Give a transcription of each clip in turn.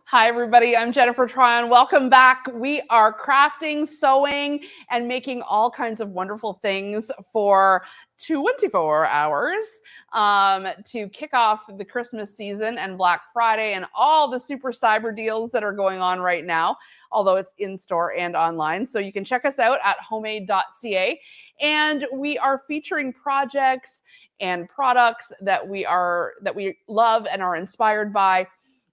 Hi, everybody. I'm Jennifer Tryon. Welcome back. We are crafting, sewing, and making all kinds of wonderful things for 24 hours to kick off the Christmas season and Black Friday and all the super cyber deals that are going on right now, although it's in store and online. So you can check us out at homemade.ca. And we are featuring projects and products that we love and are inspired by.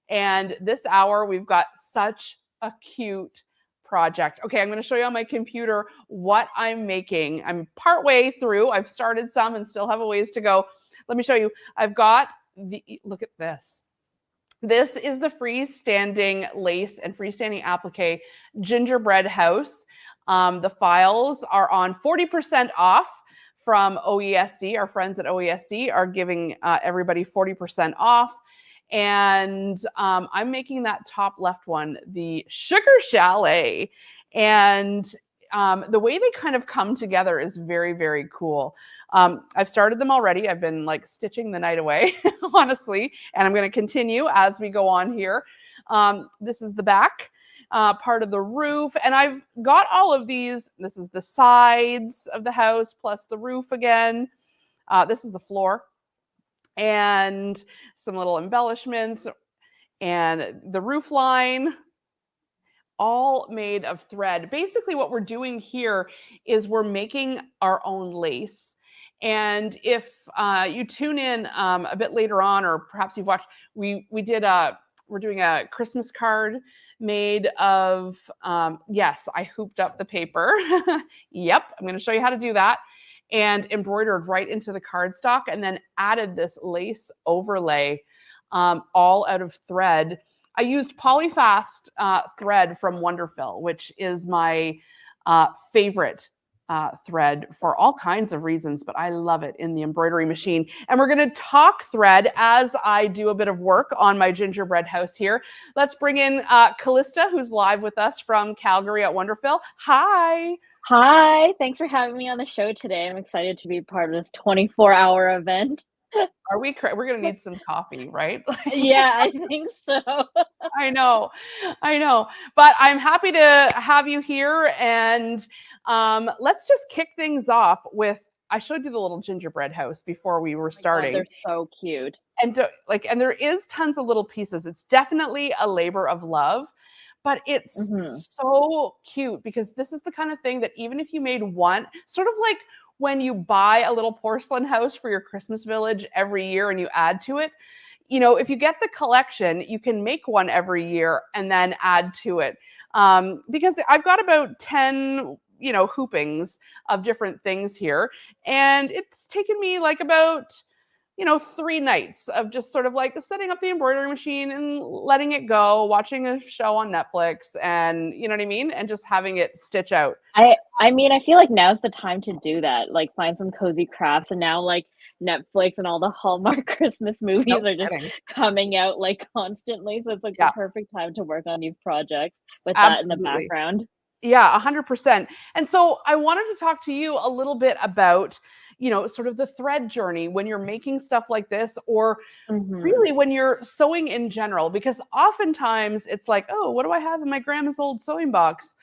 And this hour, we've got such a cute project. Okay, I'm going to show you on my computer what I'm making. I'm partway through. I've started some and still have a ways to go. Let me show you. I've got look at this. This is the freestanding lace and freestanding applique gingerbread house. The files are on 40% off from OESD. Our friends at OESD are giving everybody 40% off. And I'm making that top left one, the Sugar Chalet. And the way they kind of come together is very, very cool. I've started them already. I've been like stitching the night away, honestly. And I'm going to continue as we go on here. This is the back part of the roof. And I've got all of these. This is the sides of the house plus the roof again. This is the floor. And some little embellishments and the roof line, all made of thread. Basically what we're doing here is we're making our own lace. And if you tune in a bit later on, or perhaps you've watched, we're doing a Christmas card made of, yes, I hooped up the paper. Yep, I'm going to show you how to do that. And embroidered right into the cardstock, and then added this lace overlay, all out of thread. I used polyfast thread from Wonderfil, which is my favorite thread for all kinds of reasons, but I love it in the embroidery machine. And we're going to talk thread as I do a bit of work on my gingerbread house here. Let's bring in Callista, who's live with us from Calgary at Wonderfil. Hi. Hi, thanks for having me on the show today. I'm excited to be part of this 24-hour event. Are we? We're going to need some coffee, right? Yeah, I think so. I know. But I'm happy to have you here. And let's just kick things off with, I showed you the little gingerbread house before we were starting. God, they're so cute. And there is tons of little pieces. It's definitely a labor of love. But it's so cute because this is the kind of thing that even if you made one, sort of like when you buy a little porcelain house for your Christmas village every year and you add to it, you know, if you get the collection, you can make one every year and then add to it. Because I've got about 10, hoopings of different things here. And it's taken me like about 3 nights of just sort of like setting up the embroidery machine and letting it go, watching a show on Netflix, and you know what I mean? And just having it stitch out. I mean, I feel like now's the time to do that. Like find some cozy crafts, and now like Netflix and all the Hallmark Christmas movies are just coming out like constantly. So it's like the perfect time to work on these projects with that in the background. Yeah, 100%. And so I wanted to talk to you a little bit about, sort of the thread journey when you're making stuff like this, or really when you're sewing in general, because oftentimes it's like, oh, what do I have in my grandma's old sewing box?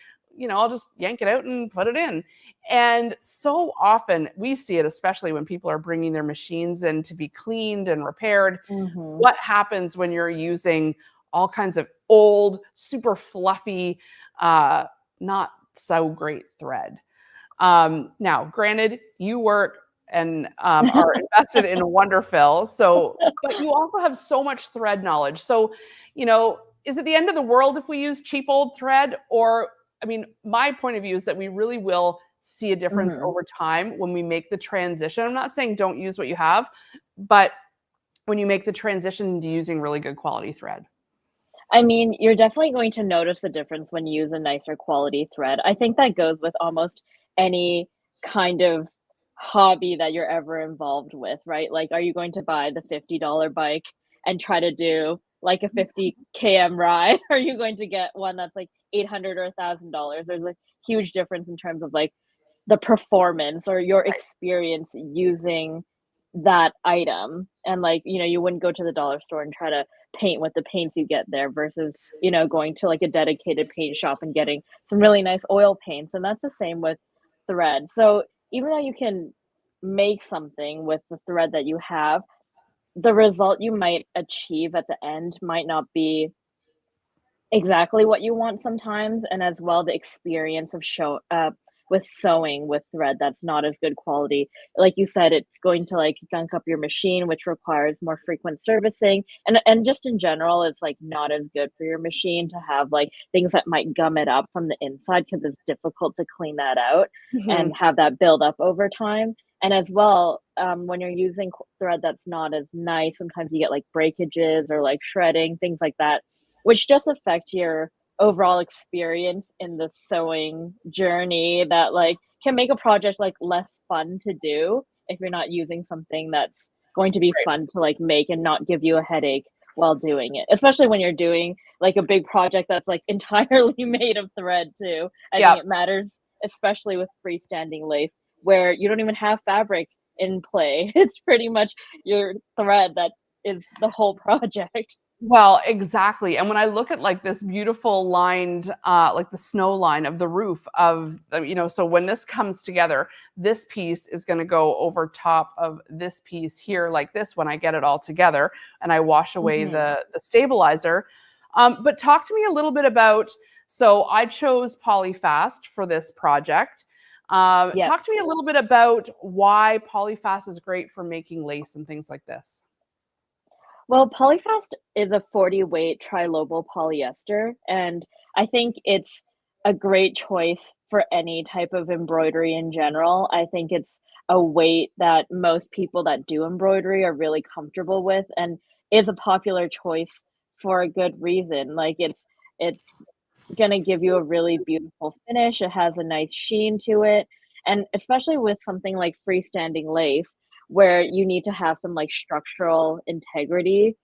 I'll just yank it out and put it in. And so often we see it, especially when people are bringing their machines in to be cleaned and repaired. What happens when you're using all kinds of old, super fluffy, not so great thread? Now, granted, you work and are invested in Wonderfil, but you also have so much thread knowledge. So, is it the end of the world if we use cheap old thread? Or, I mean, my point of view is that we really will see a difference over time when we make the transition. I'm not saying don't use what you have, but when you make the transition to using really good quality thread. I mean, you're definitely going to notice the difference when you use a nicer quality thread. I think that goes with almost any kind of hobby that you're ever involved with, right? Like, are you going to buy the $50 bike and try to do like a 50 km ride? Or are you going to get one that's like 800 or $1,000? There's a huge difference in terms of like the performance or your experience using that item. And like, you wouldn't go to the dollar store and try to paint with the paints you get there versus, going to like a dedicated paint shop and getting some really nice oil paints. And that's the same with thread. So even though you can make something with the thread that you have, the result you might achieve at the end might not be exactly what you want sometimes, and as well the experience of with sewing with thread that's not as good quality. Like you said, it's going to like gunk up your machine, which requires more frequent servicing, and just in general, it's like not as good for your machine to have like things that might gum it up from the inside because it's difficult to clean that out and have that build up over time. And as well, when you're using thread that's not as nice, sometimes you get like breakages or like shredding, things like that, which just affect your overall experience in the sewing journey, that like can make a project like less fun to do if you're not using something that's going to be fun to like make and not give you a headache while doing it, especially when you're doing like a big project that's like entirely made of thread too. I think it matters, especially with freestanding lace, where you don't even have fabric in play. It's pretty much your thread that is the whole project. Well, exactly. And when I look at like this beautiful lined, like the snow line of the roof of, so when this comes together, this piece is going to go over top of this piece here like this when I get it all together and I wash away the stabilizer. But talk to me a little bit about, so I chose Polyfast for this project. Talk to me a little bit about why Polyfast is great for making lace and things like this. Well, Polyfast is a 40 weight trilobal polyester, and I think it's a great choice for any type of embroidery in general. I think it's a weight that most people that do embroidery are really comfortable with and is a popular choice for a good reason. Like it's going to give you a really beautiful finish. It has a nice sheen to it, and especially with something like freestanding lace, where you need to have some like structural integrity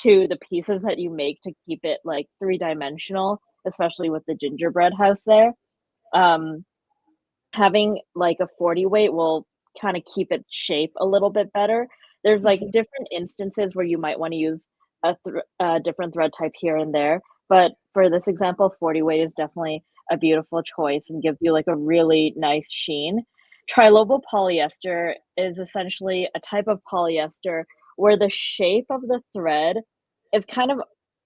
to the pieces that you make to keep it like three-dimensional, especially with the gingerbread house there. Um, Having like a 40 weight will kind of keep its shape a little bit better. There's like different instances where you might want to use a different thread type here and there, but for this example, 40 weight is definitely a beautiful choice and gives you like a really nice sheen. Trilobal polyester is essentially a type of polyester where the shape of the thread is kind of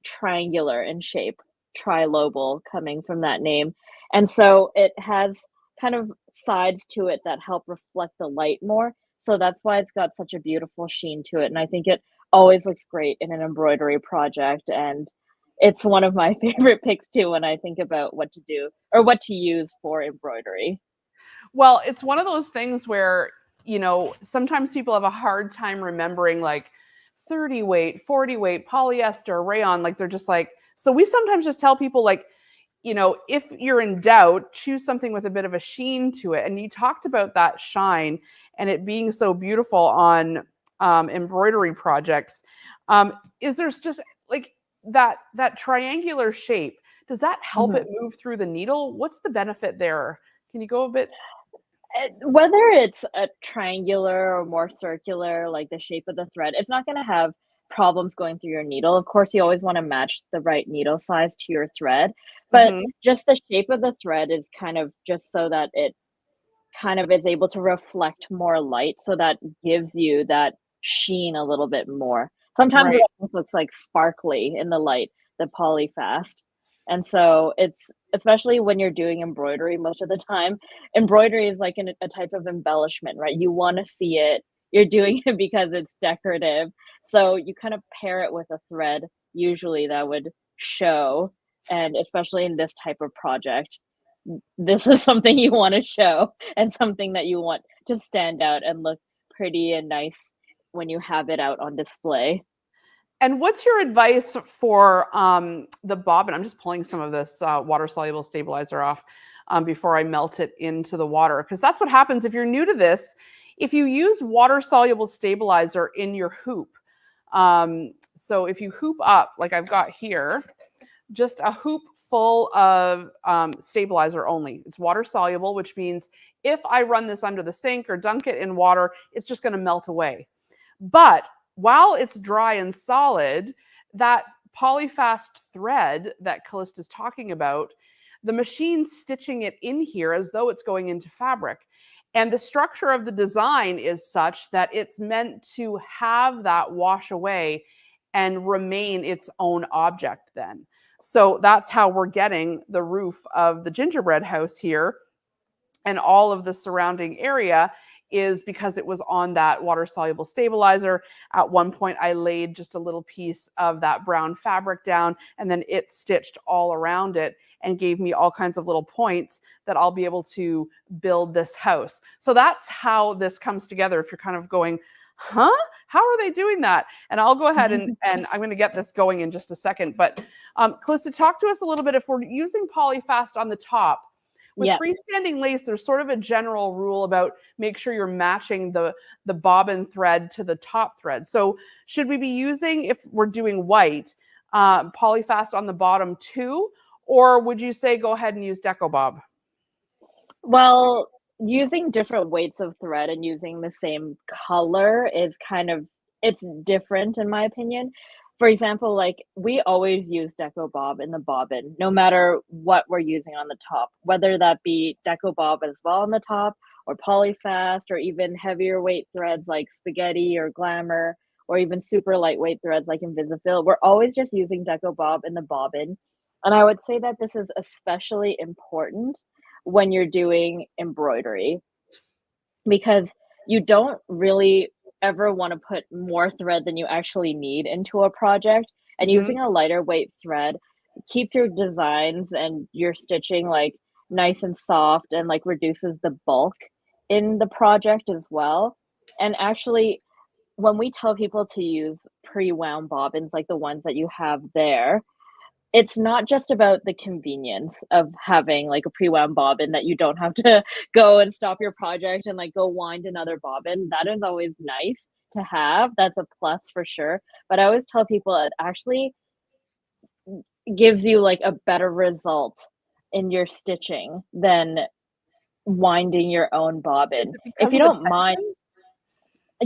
triangular in shape, trilobal coming from that name. And so it has kind of sides to it that help reflect the light more. So that's why it's got such a beautiful sheen to it. And I think it always looks great in an embroidery project. And it's one of my favorite picks too when I think about what to do or what to use for embroidery. Well, it's one of those things where, sometimes people have a hard time remembering like 30 weight, 40 weight, polyester, rayon. Like they're just like, so we sometimes just tell people like, if you're in doubt, choose something with a bit of a sheen to it. And you talked about that shine and it being so beautiful on embroidery projects. Is there's just like that triangular shape? Does that help it move through the needle? What's the benefit there? Can you go a bit? Whether it's a triangular or more circular, like the shape of the thread, it's not going to have problems going through your needle. Of course, you always want to match the right needle size to your thread, but just the shape of the thread is kind of just so that it kind of is able to reflect more light, so that gives you that sheen a little bit more. Sometimes it Right. almost looks like sparkly in the light, the polyfast. And so it's especially when you're doing embroidery most of the time, embroidery is like a type of embellishment, right? You want to see it. You're doing it because it's decorative. So you kind of pair it with a thread usually that would show, and especially in this type of project, this is something you want to show and something that you want to stand out and look pretty and nice when you have it out on display. And what's your advice for the bobbin? I'm just pulling some of this water-soluble stabilizer off before I melt it into the water, because that's what happens if you're new to this. If you use water-soluble stabilizer in your hoop, so if you hoop up, like I've got here, just a hoop full of stabilizer only. It's water-soluble, which means if I run this under the sink or dunk it in water, it's just going to melt away. But while it's dry and solid, that polyfast thread that Callista's talking about, the machine's stitching it in here as though it's going into fabric. And the structure of the design is such that it's meant to have that wash away and remain its own object then. So that's how we're getting the roof of the gingerbread house here and all of the surrounding area, is because it was on that water-soluble stabilizer. At one point, I laid just a little piece of that brown fabric down, and then it stitched all around it and gave me all kinds of little points that I'll be able to build this house. So that's how this comes together. If you're kind of going, huh? How are they doing that? And I'll go ahead and I'm going to get this going in just a second. But Callista, talk to us a little bit. If we're using polyfast on the top, with freestanding lace, there's sort of a general rule about make sure you're matching the bobbin thread to the top thread. So should we be using, if we're doing white, polyfast on the bottom too? Or would you say go ahead and use Deco Bob? Well, using different weights of thread and using the same color is kind of, it's different in my opinion. For example, like we always use Deco Bob in the bobbin, no matter what we're using on the top, whether that be Deco Bob as well on the top, or polyfast, or even heavier weight threads like spaghetti or glamour, or even super lightweight threads like Invisifil. We're always just using Deco Bob in the bobbin. And I would say that this is especially important when you're doing embroidery, because you don't really ever want to put more thread than you actually need into a project. And using a lighter weight thread keeps your designs and your stitching like nice and soft, and like reduces the bulk in the project as well. And actually, when we tell people to use pre-wound bobbins like the ones that you have there, it's not just about the convenience of having, like, a pre-wound bobbin that you don't have to go and stop your project and, like, go wind another bobbin. That is always nice to have, that's a plus for sure, but I always tell people it actually gives you, like, a better result in your stitching than winding your own bobbin. Is it If because you of the don't mind. tension?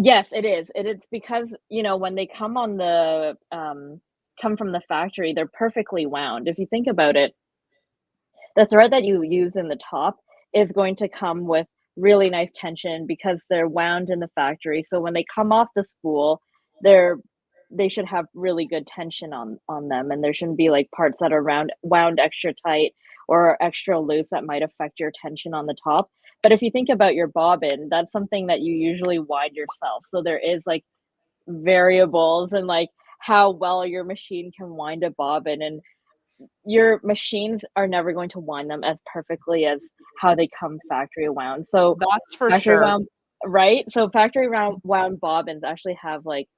Yes, it is. It's because, when they come on the, come from the factory, they're perfectly wound. If you think about it, the thread that you use in the top is going to come with really nice tension because they're wound in the factory. So when they come off the spool, they should have really good tension on them, and there shouldn't be like parts that are wound extra tight or extra loose that might affect your tension on the top. But if you think about your bobbin, that's something that you usually wind yourself. So there is like variables and like how well your machine can wind a bobbin, and your machines are never going to wind them as perfectly as how they come factory wound. So That's for factory sure. wound, right? So factory wound bobbins actually have like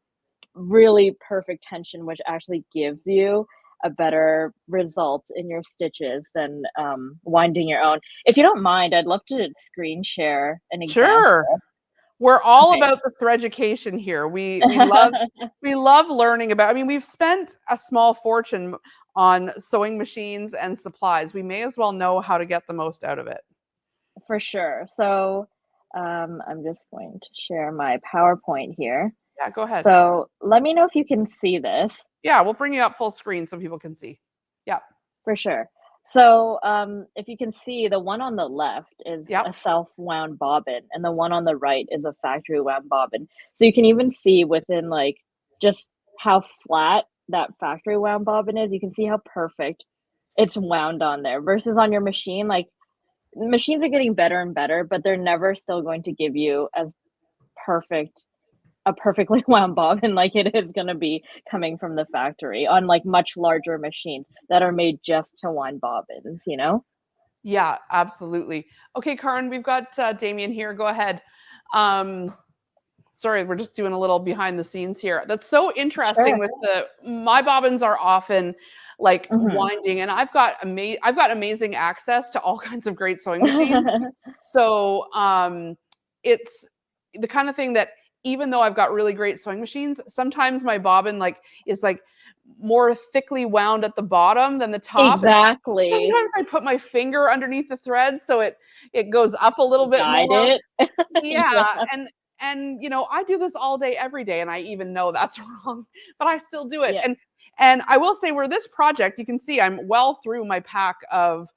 really perfect tension, which actually gives you a better result in your stitches than winding your own. If you don't mind, I'd love to screen share an example. Sure. We're all Okay. about the threaducation here. We love learning about. I mean, we've spent a small fortune on sewing machines and supplies. We may as well know how to get the most out of it. For sure. So I'm just going to share my PowerPoint here. Yeah, go ahead. So let me know if you can see this. Yeah, we'll bring you up full screen so people can see. Yeah. For sure. So, if you can see, the one on the left is Yep. a self-wound bobbin, and the one on the right is a factory wound bobbin. So you can even see within like just how flat that factory wound bobbin is. You can see how perfect it's wound on there versus on your machine. Like machines are getting better and better, but they're never still going to give you as perfect a perfectly wound bobbin like it is gonna be coming from the factory on, like, much larger machines that are made just to wind bobbins, you know? Yeah, absolutely. Okay, Karin, we've got Damien here. Go ahead. Um, sorry, we're just doing a little behind the scenes here. That's so interesting Sure. with my bobbins are often like Mhm. winding, and I've got amazing access to all kinds of great sewing machines. So it's the kind of thing that even though I've got really great sewing machines, sometimes my bobbin like is like more thickly wound at the bottom than the top. And Exactly. sometimes I put my finger underneath the thread so it goes up a little bit Guide more. it. Yeah, Yeah, and you know, I do this all day every day and I even know that's wrong, but I still do it. yeah, And I will say where this project, you can see I'm well through my pack of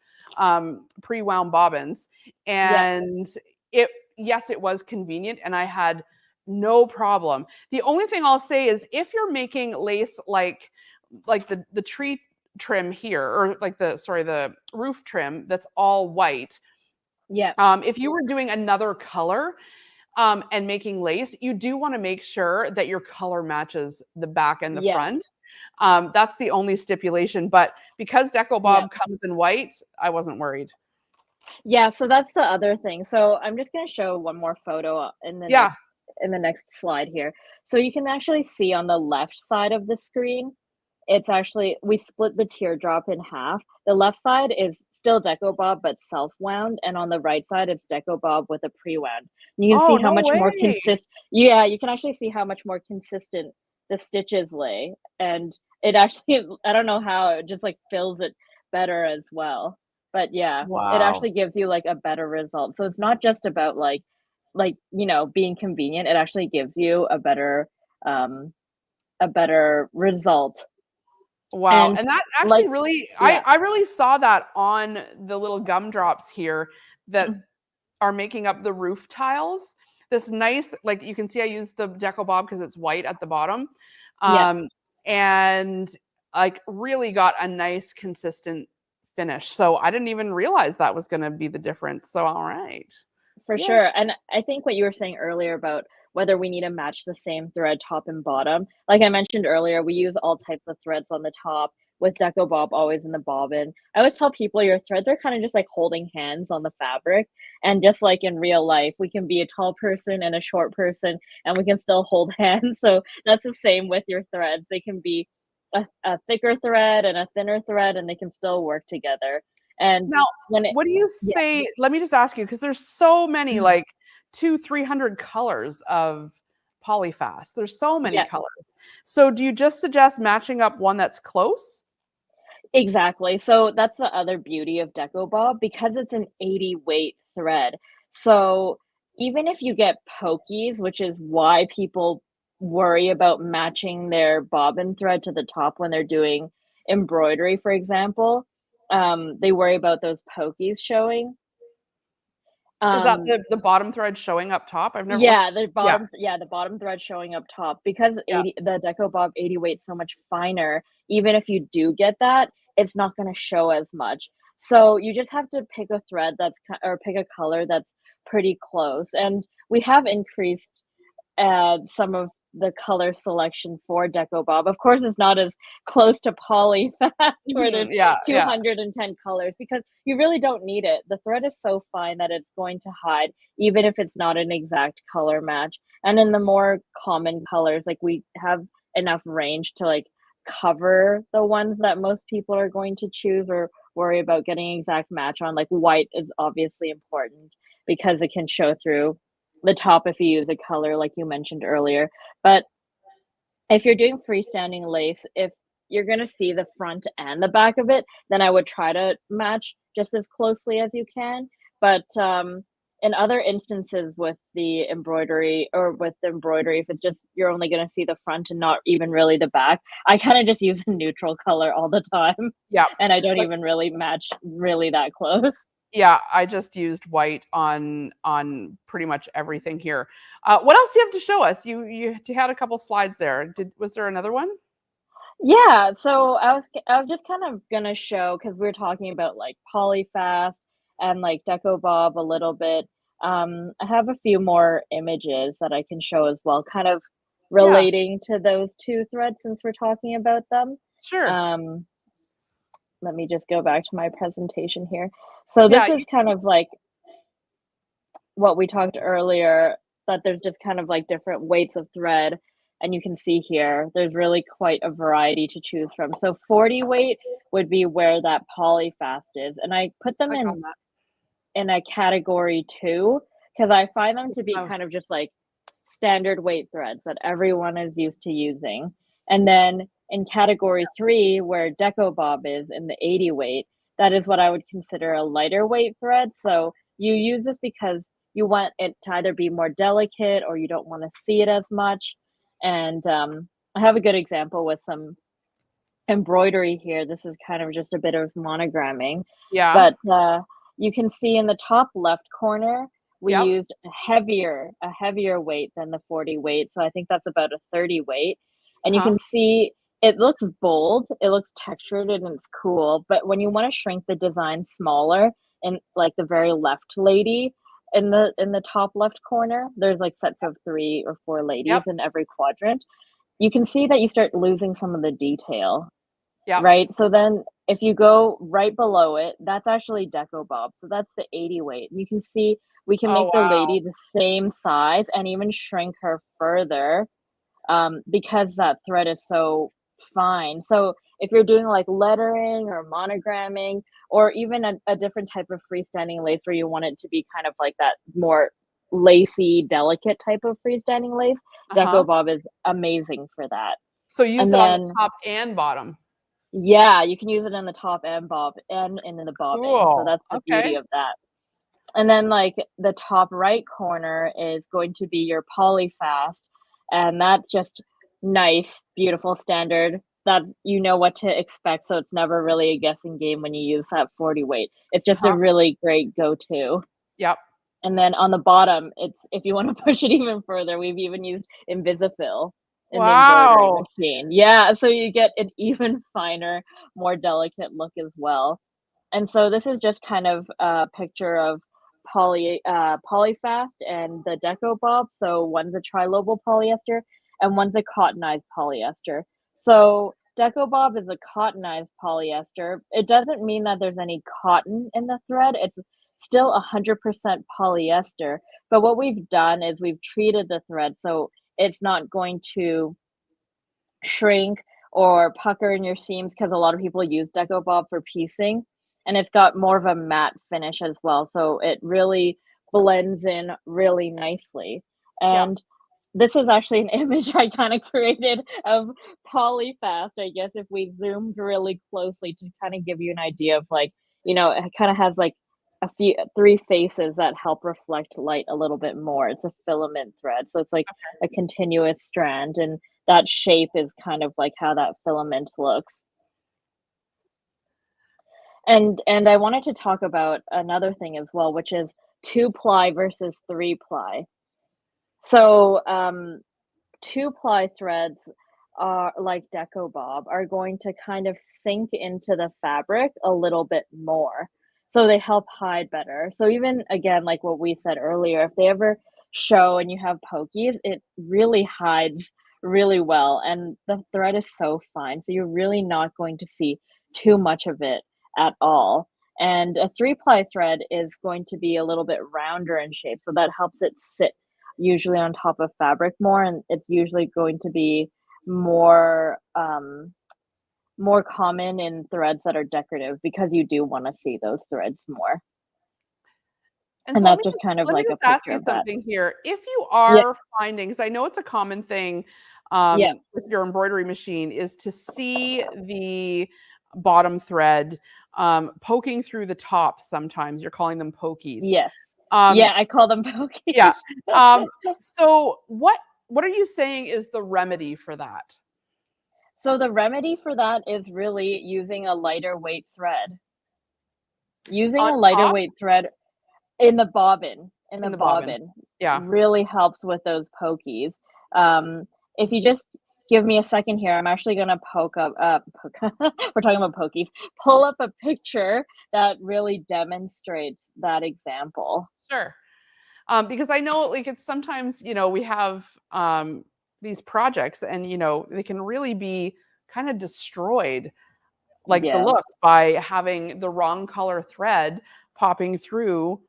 pre-wound bobbins, yeah, and it yes, it was convenient and I had no problem. The only thing I'll say is if you're making lace like the tree trim here, or like the roof trim that's all white, yeah, if you were doing another color and making lace, you do want to make sure that your color matches the back and the yes, front. That's the only stipulation. But because Deco yeah. Bob comes in white, I wasn't worried. Yeah, so that's the other thing. So I'm just gonna show one more photo Yeah. in the next slide here. So you can actually see on the left side of the screen, it's actually we split the teardrop in half. The left side is still Deco Bob, but self-wound, and on the right side, it's Deco Bob with a pre-wound. You can see Oh, how no much more way. yeah, you can actually see how much more consistent the stitches lay, and it actually I don't know how, it just, like, fills it better as well. But yeah, it Wow. actually gives you, like, a better result. So it's not just about, you know, being convenient, it actually gives you um, a better result. Wow. And And that like actually really, yeah. I really saw that on the little gumdrops here that Mm, are making up the roof tiles. This nice, like you can see I used the Deco Bob because it's white at the bottom. yeah, Um, and like really got a nice consistent finish. So I didn't even realize that was going to be the difference. So all right. for Yeah. sure. And I think what you were saying earlier about whether we need to match the same thread top and bottom, like I mentioned earlier, we use all types of threads on the top with Deco Bob always in the bobbin. I always tell people your threads are kind of just like holding hands on the fabric. And just like in real life, we can be a tall person and a short person and we can still hold hands. So that's the same with your threads. They can be a thicker thread and a thinner thread and they can still work together. And Now, when it, what do you yeah. say? Let me just ask you, because there's so many, Mhm. like 300 colors of polyfast. There's so many Yeah, colors. So do you just suggest matching up one that's close? exactly. So that's the other beauty of Deco Bob because it's an 80 weight thread. So even if you get pokies, which is why people worry about matching their bobbin thread to the top when they're doing embroidery, for example, they worry about those pokies showing. Is that Um, the bottom thread showing up top? I've never what's Yeah, yeah, the bottom thread showing up top because yeah. 80 the Deco Bob 80 weight's so much finer, even if you do get that, it's not gonna show as much. So you just have to pick a thread or pick a color that's pretty close, and we have increased some of the color selection for Deco Bob. Of course, it's not as close to Polyfast where there's Mhm, yeah, yeah. 210 colors because you really don't need it. The thread is so fine that it's going to hide, even if it's not an exact color match. And in the more common colors, like we have enough range to like cover the ones that most people are going to choose or worry about getting exact match on. Like white is obviously important because it can show through the top if you use a color like you mentioned earlier. But if you're doing freestanding lace, if you're gonna see the front and the back of it, then I would try to match just as closely as you can. But in other instances with the embroidery if it's just you're only gonna see the front and not even really the back, I kinda just use a neutral color all the time, Yeah. and I don't even really match really that close. Yeah, I just used white on pretty much everything here. What else do you have to show us? You had a couple slides there. Was there another one? Yeah, so I was just kind of gonna show because we are talking about like Polyfast and like Deco Bob a little bit. I have a few more images that I can show as well, kind of Yeah, relating to those two threads since we're talking about them. sure. Um, Let me just go back to my presentation here. So this Yeah, is kind of like what we talked earlier, that there's just kind of like different weights of thread. And you can see here, there's really quite a variety to choose from. So 40 weight would be where that polyfast is. And I put just them click on that. in a category 2 because I find them to be kind Mouse. of just like standard weight threads that everyone is used to using. And then in category 3, where Deco Bob is in the 80 weight, that is what I would consider a lighter weight thread. So you use this because you want it to either be more delicate or you don't want to see it as much. And I have a good example with some embroidery here. This is kind of just a bit of monogramming, Yeah. but you can see in the top left corner, we Yep. used a heavier weight than the 40 weight. So I think that's about a 30 weight. And you Uh-huh. can see it looks bold, it looks textured, and it's cool. But when you want to shrink the design smaller, and like the very left lady in the top left corner, there's like sets of 3 or 4 ladies Yep. in every quadrant. You can see that you start losing some of the detail. Yep. Right? So then if you go right below it, that's actually Deco Bob. So that's the 80 weight. You can see we can Oh, make the wow. lady the same size and even shrink her further because that thread is so fine. So if you're doing like lettering or monogramming or even a different type of freestanding lace where you want it to be kind of like that more lacy, delicate type of freestanding lace, Deco Uh-huh. Bob is amazing for that. So use And it on the then top and bottom. yeah, you can use it in the top and bob and in the bobbing, so Cool. that's the beauty Okay. of that. And then, like, the top right corner is going to be your polyfast, and that's just nice, beautiful, standard that you know what to expect, so it's never really a guessing game when you use that 40 weight. It's just a Uh-huh. really great go-to. Yep. And then on the bottom, it's if you wanna push it even further, we've even used Invisifil in the embroidery Wow. machine. Yeah, so you get an even finer, more delicate look as well. And so this is just kind of a picture of Polyfast and the Deco Bob. So one's a trilobal polyester and one's a cottonized polyester. So Deco Bob is a cottonized polyester. It doesn't mean that there's any cotton in the thread. It's still 100% polyester. But what we've done is we've treated the thread so it's not going to shrink or pucker in your seams because a lot of people use Deco Bob for piecing, and it's got more of a matte finish as well, so it really blends in really nicely. Yep. And this is actually an image I kind of created of Polyfast, I guess, if we zoomed really closely to kind of give you an idea of like, it kind of has like a few three faces that help reflect light a little bit more. It's a filament thread, so it's like a continuous strand, and that shape is kind of like how that filament looks. And I wanted to talk about another thing as well, which is 2-ply versus 3-ply. So, 2-ply threads are like Deco Bob are going to kind of sink into the fabric a little bit more. So they help hide better. So even again, like what we said earlier, if they ever show and you have pokies, it really hides really well. And the thread is so fine. So you're really not going to see too much of it at all. And a 3-ply thread is going to be a little bit rounder in shape. So that helps it sit usually on top of fabric more, and it's usually going to be more more common in threads that are decorative because you do want to see those threads more. And And so let that's me just just kind of let me like a just ask picture you of that. something here. If you Yeah, are finding, because I know it's a common thing yeah, with your embroidery machine, is to see the bottom thread poking through the top sometimes. You're calling them pokies. yes. Yeah, I call them pokies. Yeah. So what are you saying is the remedy for that? So the remedy for that is really using a lighter weight thread. Using On a lighter top? weight thread in the bobbin, In the bobbin. Yeah. really helps with those pokies. If you just give me a second here, I'm actually gonna we're talking about pokies. Pull up a picture that really demonstrates that example. Sure. Because I know, like, it's sometimes, we have these projects, and they can really be kind of destroyed, like the Yes. look, by having the wrong color thread popping through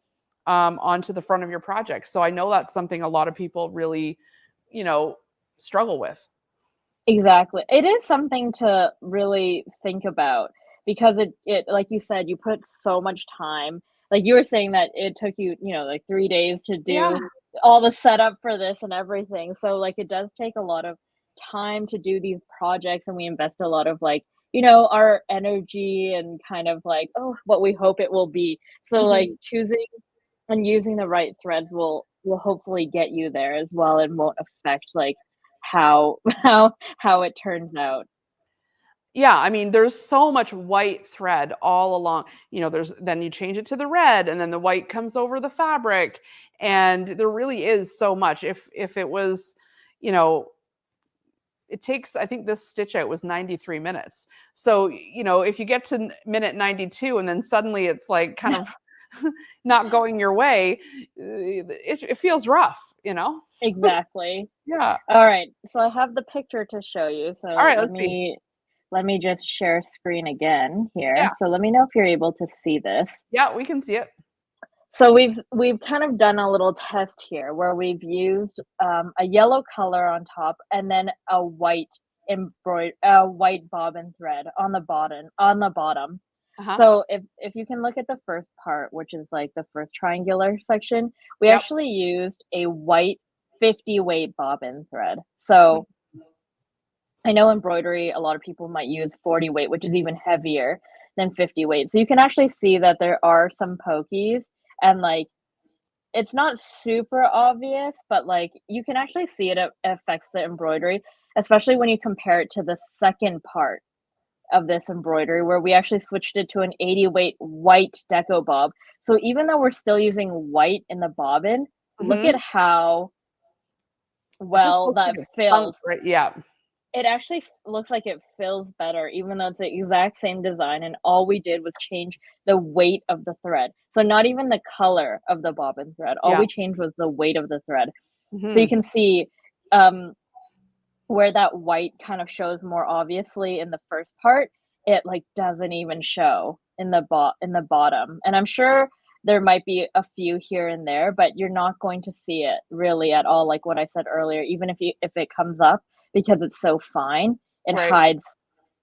onto the front of your project. So I know that's something a lot of people really, struggle with. Exactly. It is something to really think about because it like you said, you put so much time. Like you were saying that it took you, like 3 days to Yeah. do all the setup for this and everything. So like it does take a lot of time to do these projects and we invest a lot of like, our energy and kind of like, oh, what we hope it will be. So like Mhm. choosing and using the right threads will hopefully get you there as well and won't affect, like, how how it turns out. Yeah, I mean, there's so much white thread all along. Then you change it to the red, and then the white comes over the fabric, and there really is so much. If it was, you know, it takes, I think this stitch out was 93 minutes. So, if you get to minute 92 and then suddenly it's like kind of not going your way, it feels rough. Exactly. Yeah. Alright, so I have the picture to show you, All so right, let's see. let me just share screen again here. Yeah. So let me know if you're able to see this. Yeah, we can see it. So we've kind of done a little test here where we've used, a yellow color on top and then a white bobbin thread on the bottom. Uh-huh. So if you can look at the first part, which is like the first triangular section, we Yep. actually used a white 50 weight bobbin thread. So I know embroidery, a lot of people might use 40 weight, which is even heavier than 50 weight. So you can actually see that there are some pokies and like it's not super obvious, but like you can actually see it affects the embroidery, especially when you compare it to the second part of this embroidery where we actually switched it to an 80 weight white deco bob. So even though we're still using white in the bobbin, look at Mhm. how It just well looks that like a chunk, fills. right? Yeah. It actually looks like it feels better, even though it's the exact same design, and all we did was change the weight of the thread. So not even the color of the bobbin thread. All Yeah. we changed was the weight of the thread. So you Mhm. can see um, where that white kind of shows more obviously in the first part, it like doesn't even show in the bottom. And I'm sure there might be a few here and there, but you're not going to see it really at all, like what I said earlier, even if it comes up because it's so fine, it Right. hides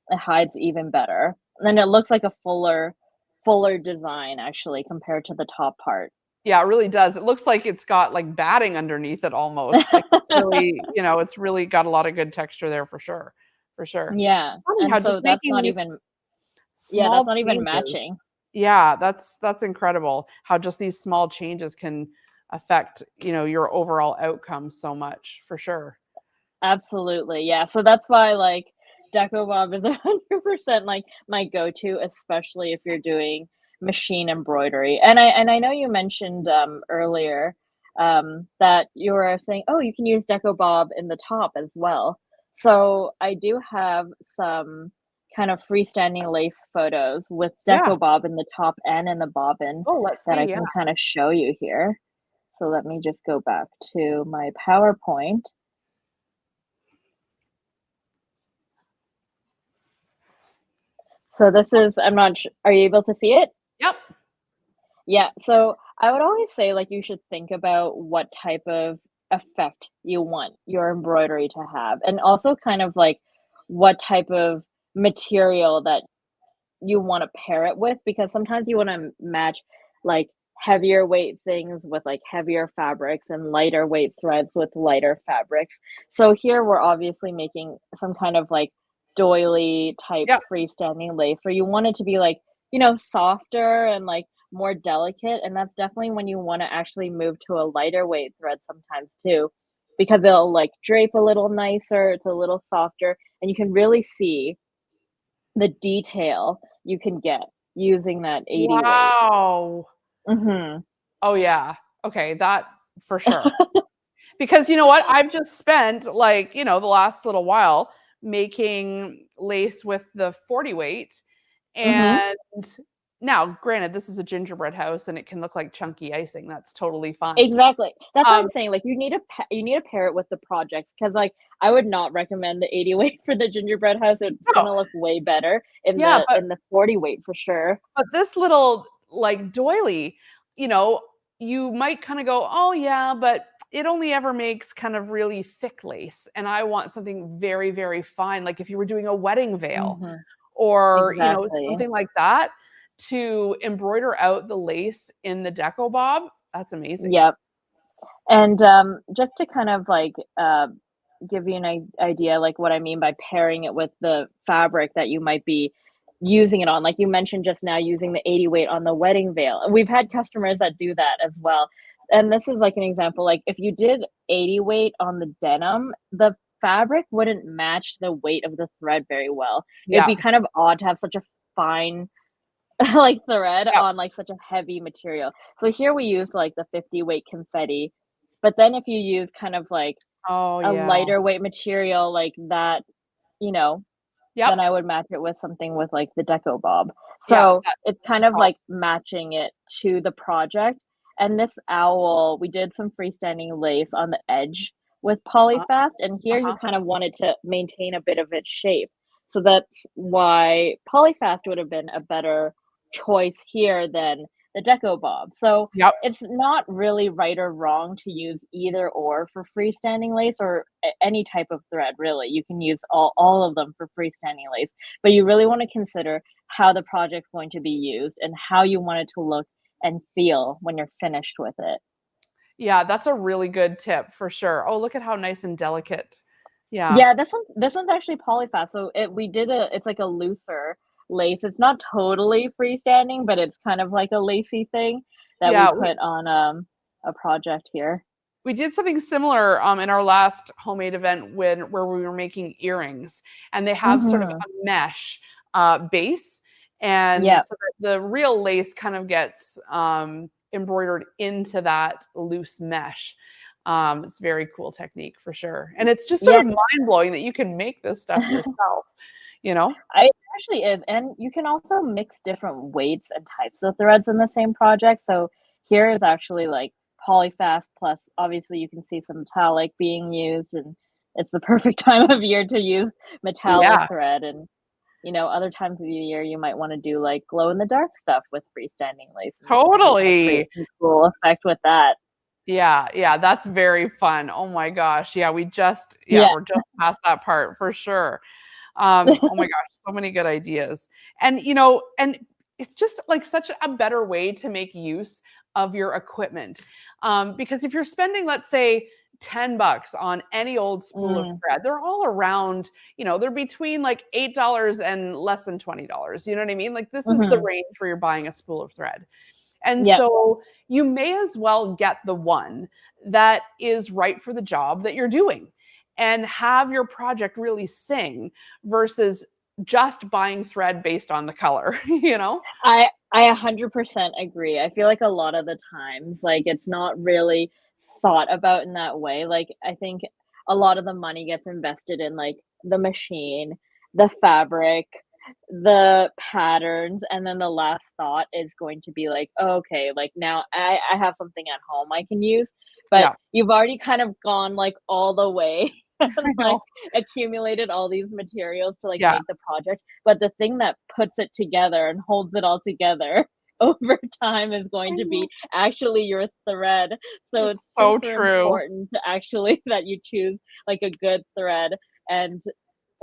it hides even better. And then it looks like a fuller design actually compared to the top part. Yeah, it really does. It looks like it's got, like, batting underneath it almost. Like, it's really got a lot of good texture there for sure. For sure. Yeah, Funny and how just so that's making not these even yeah, that's small not even changes. matching. Yeah, that's incredible how just these small changes can affect, your overall outcome so much, for sure. Absolutely, yeah, so that's why, like, Deco Bob is 100% like my go-to, especially if you're doing machine embroidery. And I know you mentioned, earlier, that you were saying, "Oh, you can use Deco Bob in the top as well." So, I do have some kind of freestanding lace photos with Yeah. Deco Bob in the top and in the bobbin Oh, let's that I see, yeah. can kinda show you here. So let me just go back to my PowerPoint. So this is I'm not su are you able to see it? Yep. Yeah, so I would always say, like, you should think about what type of effect you want your embroidery to have, and also kind of, like, what type of material that you wanna pair it with, because sometimes you wanna match, like, heavier weight things with, like, heavier fabrics and lighter weight threads with lighter fabrics. So here we're obviously making some kind of, like, doily type Yep. freestanding lace where you want it to be, like, softer and, like, more delicate, and that's definitely when you want to actually move to a lighter weight thread sometimes too, because it'll like drape a little nicer, it's a little softer, and you can really see the detail you can get using that 80 weight. Wow. Mhm. Oh yeah. Okay, that for sure. Because you know what? I've just spent like, the last little while making lace with the 40 weight. Mhm. And now, granted, this is a gingerbread house and it can look like chunky icing. That's totally fine. Exactly. That's what Um, I'm saying, like, you need to pair it with the project, because like, I would not recommend the 80 weight for the gingerbread house, it's no, gonna look way better yeah, in the 40 weight for sure. but this little like doily, you know, you might kind of go, oh yeah, but it only ever makes kind of really thick lace. And I want something very, very fine. Like if you were doing a wedding veil Mhm. or, Exactly. something like that to embroider out the lace in the deco bob, that's amazing. Yep. And, just to kind of like, give you an idea, like what I mean by pairing it with the fabric that you might be using it on. Like you mentioned just now, using the 80 weight on the wedding veil. We've had customers that do that as well. And this is like an example, like if you did 80 weight on the denim, the fabric wouldn't match the weight of the thread very well. It'd Yeah. be kind of odd to have such a fine like thread Yeah. on like such a heavy material. So here we used like the 50 weight confetti, but then if you use kind of like Oh a yeah. lighter weight material like that, you know, Yep. then I would match it with something with like the deco bob. Yeah. So it's kind of like matching it to the project. And this owl, we did some freestanding lace on the edge with Uh-huh. polyfast, and here you Uh-huh. kind of wanted to maintain a bit of its shape. So that's why polyfast would have been a better choice here than the deco bob. So Yep. it's not really right or wrong to use either or for freestanding lace, or any type of thread really. You can use all of them for freestanding lace, but you really want to consider how the project's going to be used and how you want it to look and feel when you're finished with it. Yeah, that's a really good tip for sure. Oh, look at how nice and delicate. Yeah. Yeah, this one's actually polyfast. So it's like a looser lace. It's not totally freestanding, but it's kind of like a lacy thing that we Yeah, put on a project here. we did something similar in our last homemade event where we were making earrings, and they have sort of Mhm. a mesh base, and Yeah. so that the real lace kind of gets embroidered into that loose mesh. It's a very cool technique for sure, and it's just sort Yeah, of mind blowing that you can make this stuff yourself. You know? it actually is, and you can also mix different weights and types of threads in the same project. So here is actually like polyfast plus obviously you can see some metallic being used, and it's the perfect time of year to use metallic Yeah, thread. And other times of the year you might want to do like glow in the dark stuff with freestanding lace, and you can create totally. some cool effect with that. Yeah, yeah, that's very fun. Oh my gosh. Yeah, Yeah. we're just past that part for sure. Oh my gosh, so many good ideas. And and it's just like such a better way to make use of your equipment. Because if you're spending, let's say, $10 on any old spool of Mm, thread, they're all around, they're between like $8 and less than $20. You know what I mean? Like this is the mhm. range where you're buying a spool of thread. And Yep. so you may as well get the one that is right for the job that you're doing and have your project really sing versus just buying thread based on the color, you know? I 100% agree. I feel like a lot of the times, like, it's not really thought about in that way. Like, I think a lot of the money gets invested in, like, the machine, the fabric, the patterns, and then the last thought is going to be like, "Oh, okay, like, now I have something at home I can use." But Yeah, you've already kind of gone, like, all the way I and, like, know. accumulated all these materials to, like, Yeah. make the project, but the thing that puts it together and holds it all together over time is going I to know. be actually your thread. So It's it's so super true. important to actually that you choose like a good thread, and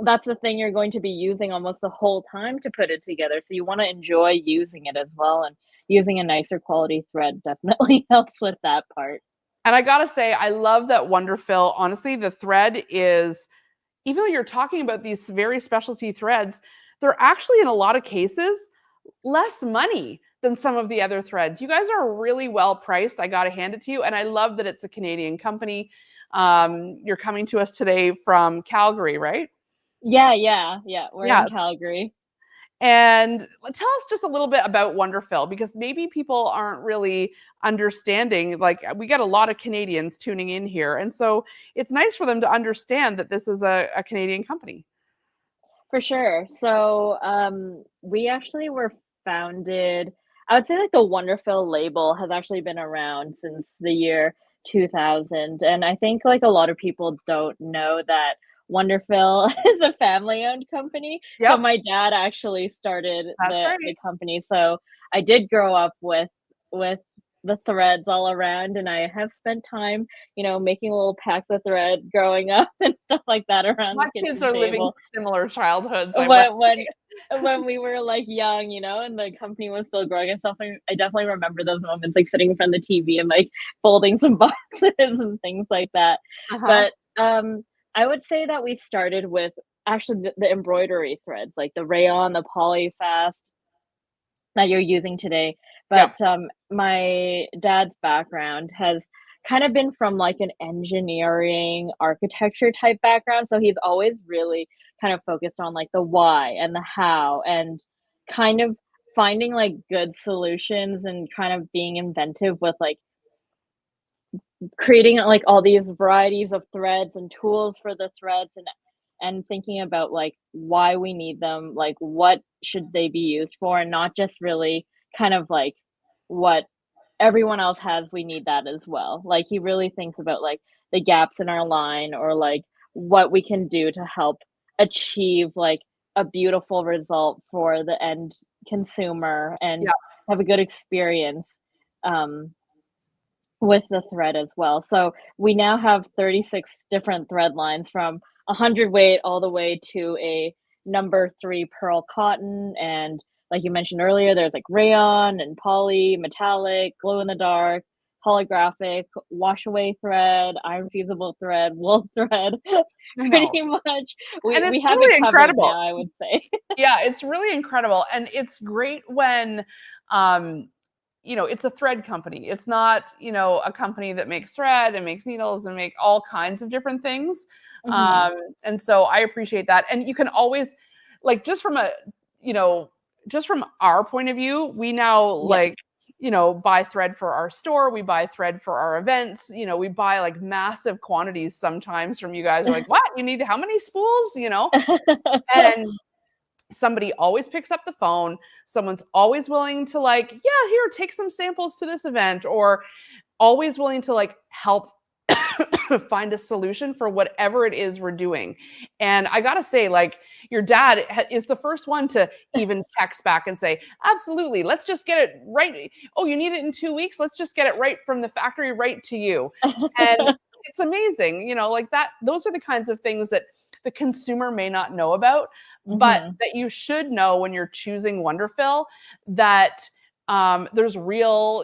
that's the thing you're going to be using almost the whole time to put it together. So you want to enjoy using it as well, and using a nicer quality thread definitely helps with that part. And I gotta say, I love that Wonderfil. Honestly, the thread is, even though you're talking about these very specialty threads, they're actually in a lot of cases less money than some of the other threads. You guys are really well priced. I got to hand it to you. And I love that it's a Canadian company. You're coming to us today from Calgary, right? Yeah. We're Yeah. in Calgary. And tell us just a little bit about Wonderfil, because maybe people aren't really understanding. Like, we get a lot of Canadians tuning in here. And so it's nice for them to understand that this is a Canadian company. For sure. So, we actually were founded, I would say like the Wonderfil label has actually been around since the year 2000. And I think like a lot of people don't know that Wonderfil is a family-owned company. So Yep, my dad actually started that's the right. company. So I did grow up with the threads all around, and I have spent time, making little packs of thread growing up and stuff like that around My the kids kitchen are living table similar childhoods, I will when when when we were like young, and the company was still growing and stuff. I definitely remember those moments, like sitting in front of the TV and like folding some boxes and things like that. Uh-huh. But I would say that we started with actually the embroidery threads, like the rayon, the polyfast that you're using today. Yep. But my dad's background has kind of been from like an engineering architecture type background. So he's always really kind of focused on like the why and the how and kind of finding like good solutions and kind of being inventive with like creating like all these varieties of threads and tools for the threads and thinking about like why we need them, like what should they be used for, and not just really kind of like what everyone else has, we need that as well. Like he really thinks about like the gaps in our line or like what we can do to help achieve like a beautiful result for the end consumer and Yeah. have a good experience. Um, with the thread as well. So we now have 36 different thread lines from 100 weight all the way to a number 3 pearl cotton. And like you mentioned earlier, there's like rayon and poly, metallic, glow in the dark, holographic, wash away thread, iron fusible thread, wool thread. I know. Pretty much And we it's have it really covered incredible. now, I would say. Yeah, it's really incredible. And it's great when um it's a thread company. It's not, a company that makes thread and makes needles and make all kinds of different things. Mhm. And so I appreciate that. And you can always, like, you know, just from our point of view, we now Yeah. buy thread for our store. We buy thread for our events. We buy like massive quantities sometimes from you guys. Are like, what? You need how many spools? And somebody always picks up the phone. Someone's always willing to, like, yeah, here, take some samples to this event, or always willing to like help find a solution for whatever it is we're doing. And I gotta say, like, your dad is the first one to even text back and say, absolutely, let's just get it right. Oh, you need it in 2 weeks, let's just get it right from the factory right to you. And it's amazing, like that. Those are the kinds of things that the consumer may not know about, but Mhm. that you should know when you're choosing Wonderfil, that there's real,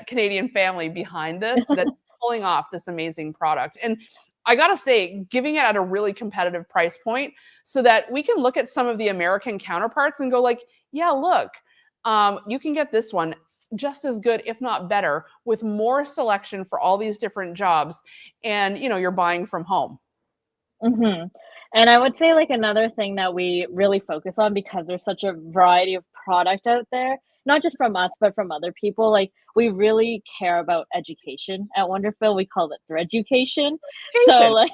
Canadian family behind this that's pulling off this amazing product. And I gotta say, giving it at a really competitive price point so that we can look at some of the American counterparts and go like, yeah, look, you can get this one just as good, if not better, with more selection for all these different jobs. And, you're buying from home. Mhm. And I would say, like, another thing that we really focus on because there's such a variety of product out there, not just from us, but from other people, like, we really care about education at Wonderfil, we call it THREADUCATION. So, Jason, like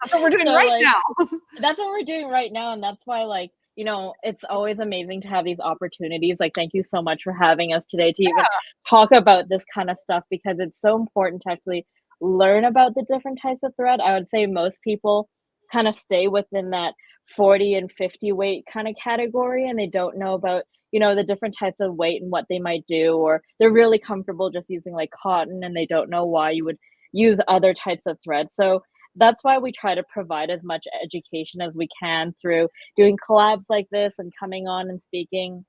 that's what we're doing so, right like now. that's what we're doing right now, and that's why, like, it's always amazing to have these opportunities, like, thank you so much for having us today to even talk about this kinda stuff because it's so important to actually learn about the different types of thread. I would say most people kinda stay within that 40 and 50 weight kinda category, and they don't know about, the different types of weight and what they might do, or they're really comfortable just using, like, cotton, and they don't know why you would use other types of thread. So that's why we try to provide as much education as we can through doing collabs like this and coming on and speaking,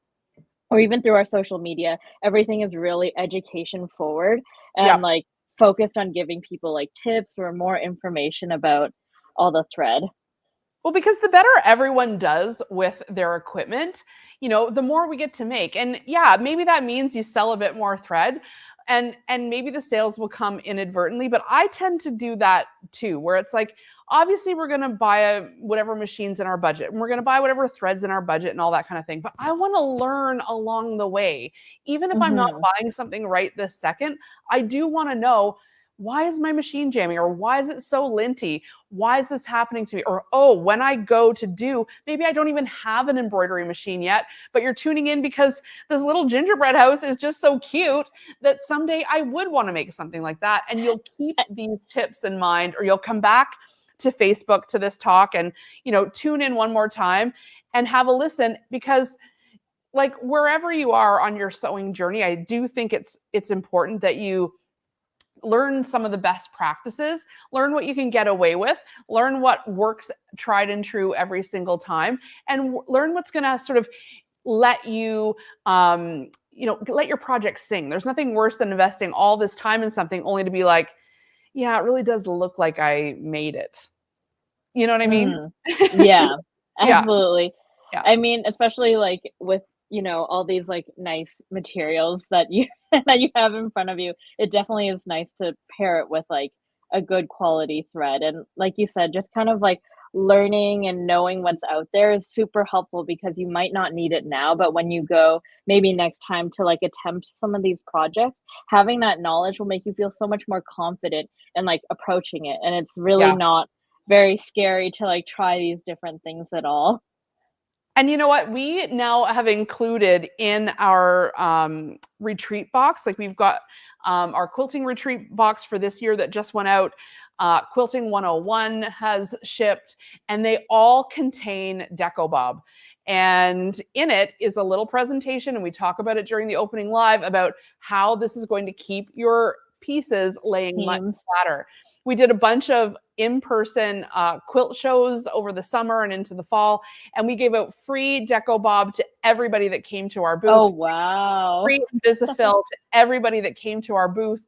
or even through our social media. Everything is really education forward Yep. and like focused on giving people like tips or more information about all the thread. Well, because the better everyone does with their equipment, the more we get to make. And yeah, maybe that means you sell a bit more thread, and maybe the sales will come inadvertently, but I tend to do that too, where it's like, obviously we're going to buy whatever machines in our budget, and we're going to buy whatever threads in our budget and all that kind of thing. But I want to learn along the way. Even if I'm not buying something right this second, I do want to know, why is my machine jamming? Or why is it so linty? Why is this happening to me? Or, oh, when I go to do, maybe I don't even have an embroidery machine yet, but you're tuning in because this little gingerbread house is just so cute that someday I would want to make something like that. And you'll keep these tips in mind, or you'll come back to Facebook to this talk and, tune in one more time and have a listen, because like wherever you are on your sewing journey, I do think it's important that you learn some of the best practices, learn what you can get away with, learn what works tried and true every single time, and learn what's going to sort of let you, let your project sing. There's nothing worse than investing all this time in something only to be like, yeah, it really does look like I made it. You know what I mean? Yeah, Yeah. absolutely. Yeah. I mean, especially like with, all these like nice materials that you that you have in front of you, it definitely is nice to pair it with like a good quality thread. And like you said, just kind of like learning and knowing what's out there is super helpful, because you might not need it now, but when you go maybe next time to like attempt some of these projects, having that knowledge will make you feel so much more confident in like approaching it. And it's really Yeah. not very scary to like try these different things at all. And you know what? We now have included in our retreat box, like we've got our quilting retreat box for this year that just went out. Quilting 101 has shipped, and they all contain Deco-Bob. And in it is a little presentation, and we talk about it during the opening live about how this is going to keep your pieces laying much flatter. We did a bunch of in-person quilt shows over the summer and into the fall, and we gave out free Deco-Bob to everybody that came to our booth. Oh, wow. Free Invisifil to everybody that came to our booth,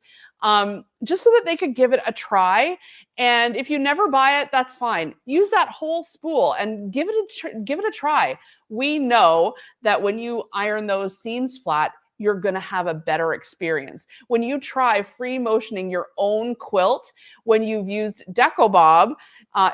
just so that they could give it a try. And if you never buy it, that's fine. Use that whole spool and give it a try. We know that when you iron those seams flat, you're going to have a better experience. When you try free motioning your own quilt, when you've used Deco-Bob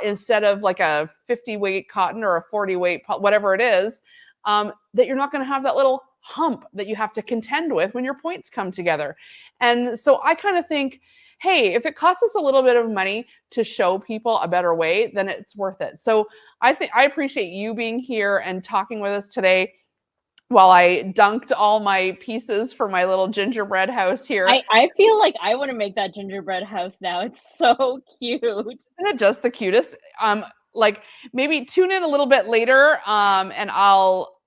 instead of like a 50 weight cotton or a 40 weight, whatever it is, that you're not going to have that little hump that you have to contend with when your points come together. And so I kind of think, hey, if it costs us a little bit of money to show people a better way, then it's worth it. So I appreciate you being here and talking with us today, while I dunked all my pieces for my little gingerbread house here. I feel like I want to make that gingerbread house now. It's so cute. Isn't it just the cutest? Like maybe tune in a little bit later, and I'll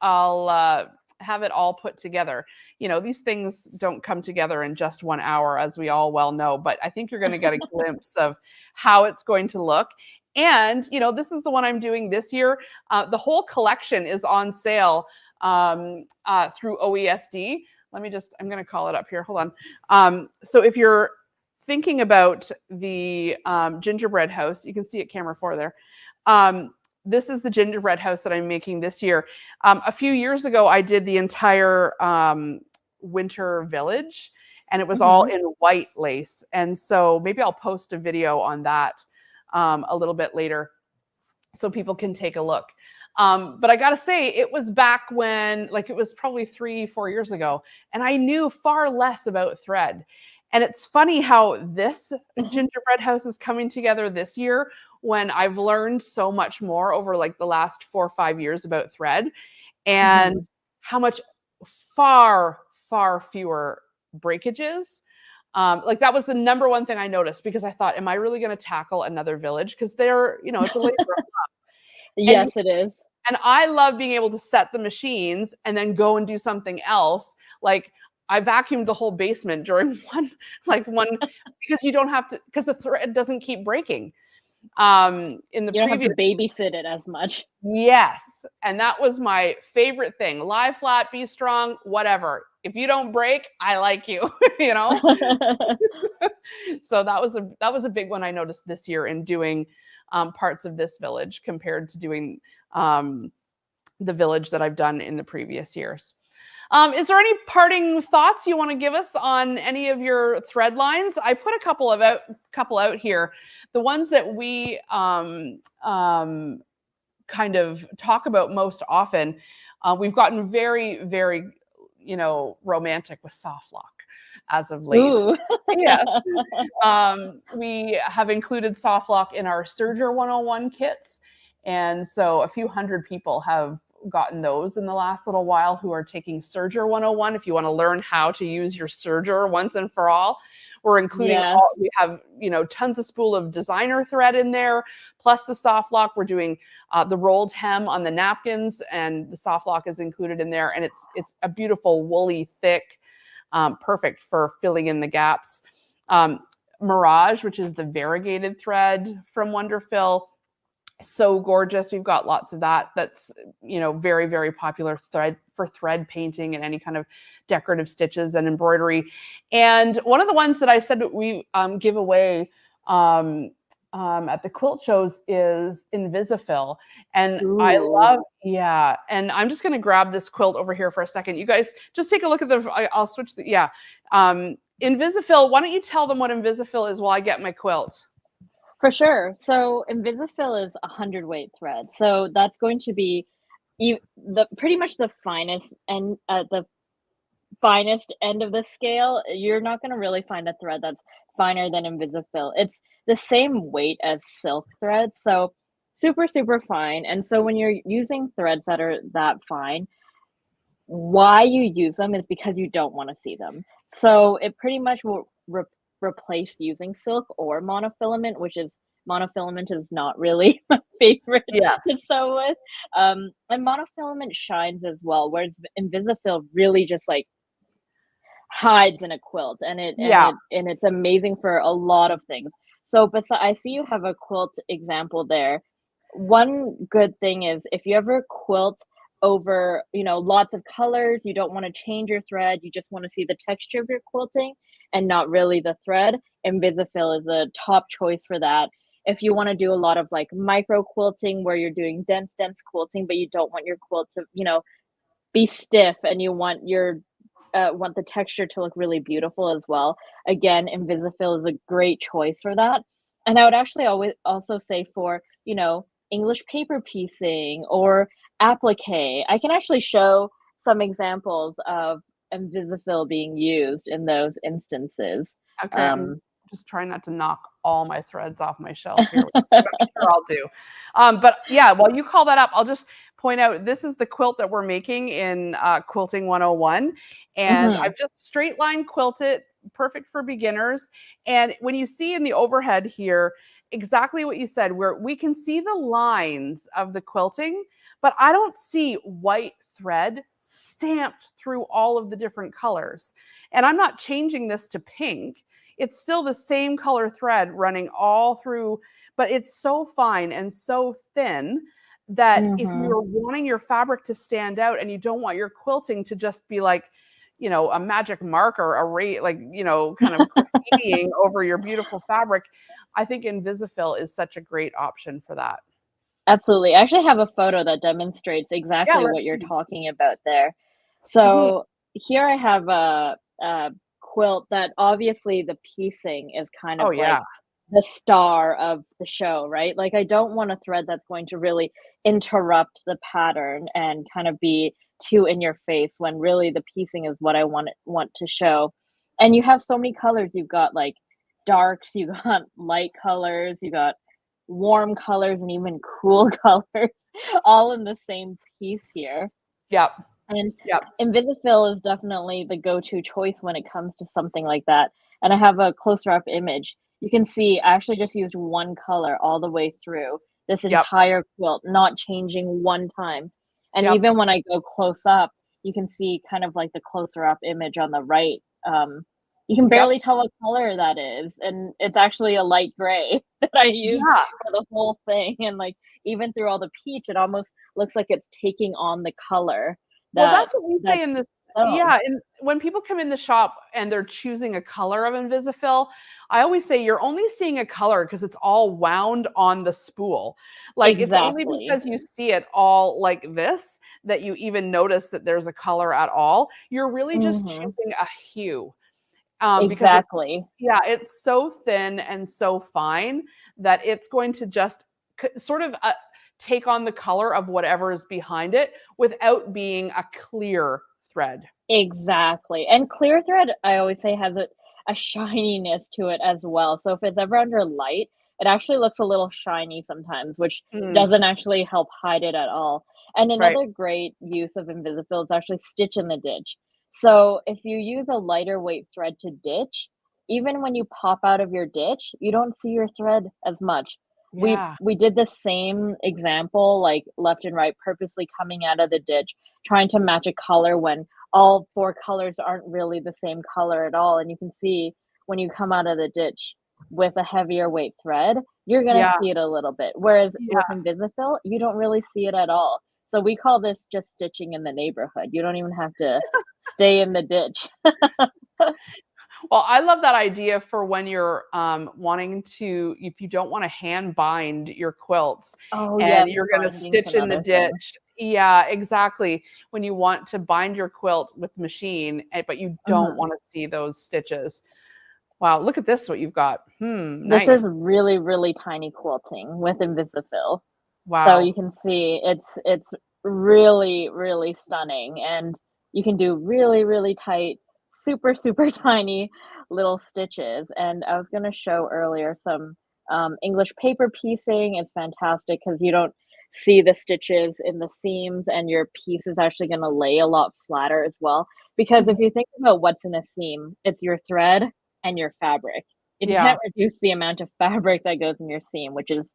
have it all put together. These things don't come together in just 1 hour, as we all well know, but I think you're going to get a glimpse of how it's going to look. And, this is the one I'm doing this year. The whole collection is on sale through OESD. I'm going to call it up here. Hold on. So if you're thinking about the gingerbread house, you can see it camera 4 there. This is the gingerbread house that I'm making this year. A few years ago, I did the entire winter village, and it was all in white lace. And so maybe I'll post a video on that a little bit later so people can take a look. But I got to say, it was back when, it was probably 3-4 years ago, and I knew far less about thread. And it's funny how this gingerbread house is coming together this year, when I've learned so much more over the last 4 or 5 years about thread, and how much far fewer breakages. That was the number one thing I noticed, because I thought, am I really going to tackle another village? Because it's a labor of love. Yes, it is. And I love being able to set the machines and then go and do something else. I vacuumed the whole basement during one, because you don't have to, because the thread doesn't keep breaking. You don't have to babysit it as much. Yes. And that was my favorite thing. Lie flat, be strong, whatever. If you don't break, I like you, So that was a big one I noticed this year in doing parts of this village compared to doing the village that I've done in the previous years. Is there any parting thoughts you want to give us on any of your thread lines? I put a couple out here. The ones that we kind of talk about most often. We've gotten very, very, romantic with soft lock as of late. Ooh. Yeah. We have included soft lock in our Serger 101 kits. And so a few hundred people have gotten those in the last little while who are taking Serger 101. If you want to learn how to use your Serger once and for all, we're including we have, tons of spool of designer thread in there, plus the soft lock. We're doing the rolled hem on the napkins, and the soft lock is included in there. And it's a beautiful, woolly, thick, perfect for filling in the gaps. Mirage, which is the variegated thread from Wonderfil. So gorgeous. We've got lots of that. That's, very, very popular thread for thread painting and any kind of decorative stitches and embroidery. And one of the ones that I said that we give away at the quilt shows is Invisifil. And ooh. I love, and I'm just going to grab this quilt over here for a second. You guys just take a look at I'll switch Invisifil. Why don't you tell them what Invisifil is while I get my quilt? For sure. So Invisifil is 100 weight thread. So that's going to be pretty much the finest and the finest end of the scale. You're not going to really find a thread that's finer than Invisifil. It's the same weight as silk thread. So super, super fine. And so when you're using threads that are that fine, why you use them is because you don't want to see them. So it pretty much will replace using silk or monofilament, which is monofilament is not really my favorite to sew with. And monofilament shines as well, whereas Invisifil really just like hides in a quilt, and it's amazing for a lot of things. So I see you have a quilt example there. One good thing is if you ever quilt over, lots of colors, you don't want to change your thread, you just want to see the texture of your quilting and not really the thread, Invisifil is a top choice for that. If you want to do a lot of like micro quilting where you're doing dense quilting, but you don't want your quilt to, be stiff, and you want want the texture to look really beautiful as well, again, Invisifil is a great choice for that. And I would actually also say for, English paper piecing or applique, I can actually show some examples of Invisifil being used in those instances. Okay, I'm just trying not to knock all my threads off my shelf here. I'm sure I'll do. But yeah, while you call that up, I'll just point out this is the quilt that we're making in Quilting 101. And I've just straight line quilted, perfect for beginners. And when you see in the overhead here, exactly what you said, where we can see the lines of the quilting, but I don't see white thread stamped through all of the different colors. And I'm not changing this to pink. It's still the same color thread running all through, but it's so fine and so thin that if you're wanting your fabric to stand out and you don't want your quilting to just be like, a magic marker, kind of graffitiing over your beautiful fabric, I think Invisifil is such a great option for that. Absolutely. I actually have a photo that demonstrates exactly what you're talking about there. So here I have a quilt that obviously the piecing is kind of like the star of the show, right? Like I don't want a thread that's going to really interrupt the pattern and kind of be too in your face, when really the piecing is what I want to show. And you have so many colors. You've got like darks, you got light colors, you got warm colors, and even cool colors, all in the same piece here. Yep. And Invisifil is definitely the go-to choice when it comes to something like that. And I have a closer up image. You can see I actually just used one color all the way through this entire quilt, not changing one time. And even when I go close up, you can see kind of like the closer up image on the right. You can barely tell what color that is. And it's actually a light gray that I used for the whole thing. And like, even through all the peach, it almost looks like it's taking on the color. Well, that's what we say in this themselves. Yeah, and when people come in the shop and they're choosing a color of Invisifil, I always say you're only seeing a color because it's all wound on the spool. Like it's only Exactly. because you see it all like this that you even notice that there's a color at all. You're really just Mhm. choosing a hue. Because Exactly. it's so thin and so fine that it's going to just sort of take on the color of whatever is behind it without being a clear thread. Exactly. And clear thread, I always say, has a shininess to it as well. So if it's ever under light, it actually looks a little shiny sometimes, which Mm, doesn't actually help hide it at all. And right. another great use of Invisifil is actually stitch in the ditch. So if you use a lighter weight thread to ditch, even when you pop out of your ditch, you don't see your thread as much. Yeah. We did the same example, like left and right, purposely coming out of the ditch, trying to match a color when all 4 colors aren't really the same color at all, and you can see when you come out of the ditch with a heavier weight thread, you're gonna Yeah. see it a little bit, whereas with Yeah. Invisifil, you don't really see it at all. So we call this just stitching in the neighborhood. You don't even have to stay in the ditch. Well, I love that idea for when you're wanting to, if you don't want to hand bind your quilts Oh, and yes, you're going to binding's stitch in the another thing. ditch. Yeah, exactly. When you want to bind your quilt with machine, but you don't Mhm. want to see those stitches. Wow, look at this, what you've got. This Nice. is really, really tiny quilting with Invisifil. So you Wow. can see it's really, really stunning, and you can do really, really tight, super, super tiny little stitches. And I was gonna show earlier some English paper piecing. It's fantastic because you don't see the stitches in the seams, and your piece is actually gonna lay a lot flatter as well. Because if Mhm. you think about what's in a seam, it's your thread and your fabric. If you Yeah. can't reduce the amount of fabric that goes in your seam, which is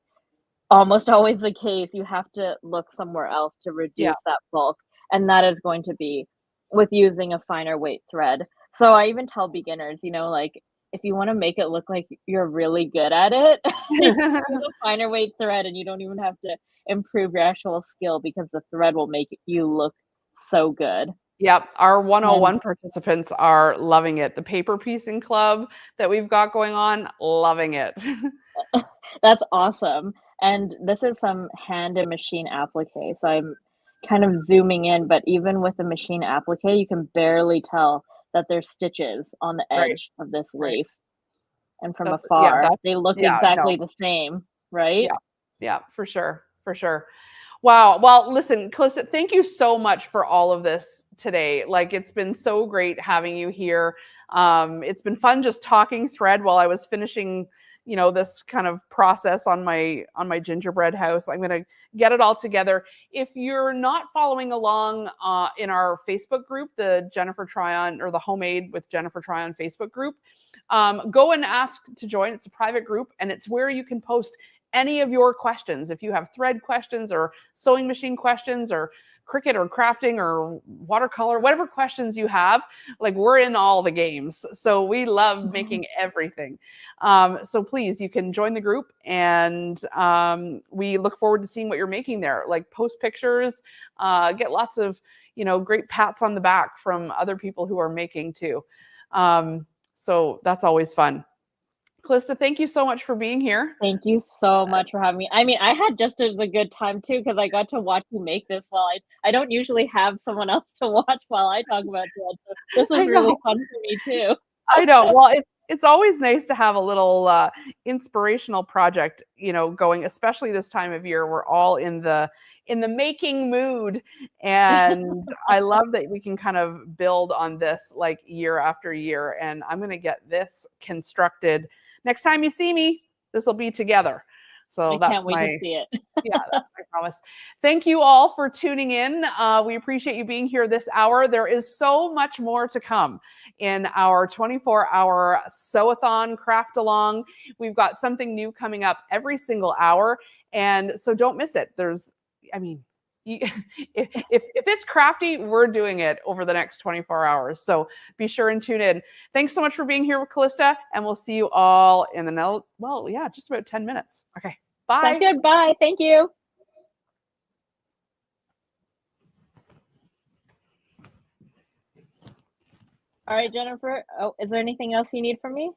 almost always the case, you have to look somewhere else to Yeah. reduce that bulk, and that is going to be with using a finer weight thread. So I even tell beginners, like, if you wanna make it look like you're really good at it, you use a finer weight thread, and you don't even have to improve your actual skill because the thread will make you look so good. Yep, our And 101 participants are loving it. The paper piecing club that we've got going on, loving it. that's awesome. And this is some hand and machine applique. So I'm kind of zooming in, but even with the machine applique, you can barely tell that there's stitches on the Right, edge of this right. leaf. And from That's yeah, afar, that's they look yeah, no. exactly the same, right? Yeah, yeah, for sure, for sure. Wow. Well, listen, Calista, thank you so much for all of this today. Like, it's been so great having you here. It's been fun just talking thread while I was finishing, this kind of process on my gingerbread house. I'm gonna get it all together. If you're not following along in our Facebook group, the Jennifer Tryon or the Homemade with Jennifer Tryon Facebook group, go and ask to join. It's a private group, and it's where you can post any of your questions. If you have thread questions or sewing machine questions or Cricut or crafting or watercolor, whatever questions you have, like, we're in all the games. So we love making everything. So please, you can join the group, and we look forward to seeing what you're making there. Like, post pictures, get lots of, great pats on the back from other people who are making too. So that's always fun. Calista, thank you so much for being here. Thank you so much for having me. I mean, I had just as a good time too because I got to watch you make this while I don't usually have someone else to watch while I talk about thread. So this I was really know. fun for me too. I know. Well, it's always nice to have a little inspirational project, going, especially this time of year. We're all in the making mood, and I love that we can kind of build on this like year after year. And I'm going to get this constructed. Next time you see me, this will be together. So I can't that's wait to my see it. Yeah, that's my promise. Thank you all for tuning in. We appreciate you being here this hour. There is so much more to come in our 24-hour sew-a-thon, craft-along. We've got something new coming up every single hour, and so don't miss it. I mean, if it's crafty, we're doing it over the next 24 hours. So be sure and tune in. Thanks so much for being here with Calista, and we'll see you all in just about 10 minutes. Okay, Sounds bye. good. Bye. Thank you. All right, Jennifer. Oh, is there anything else you need from me?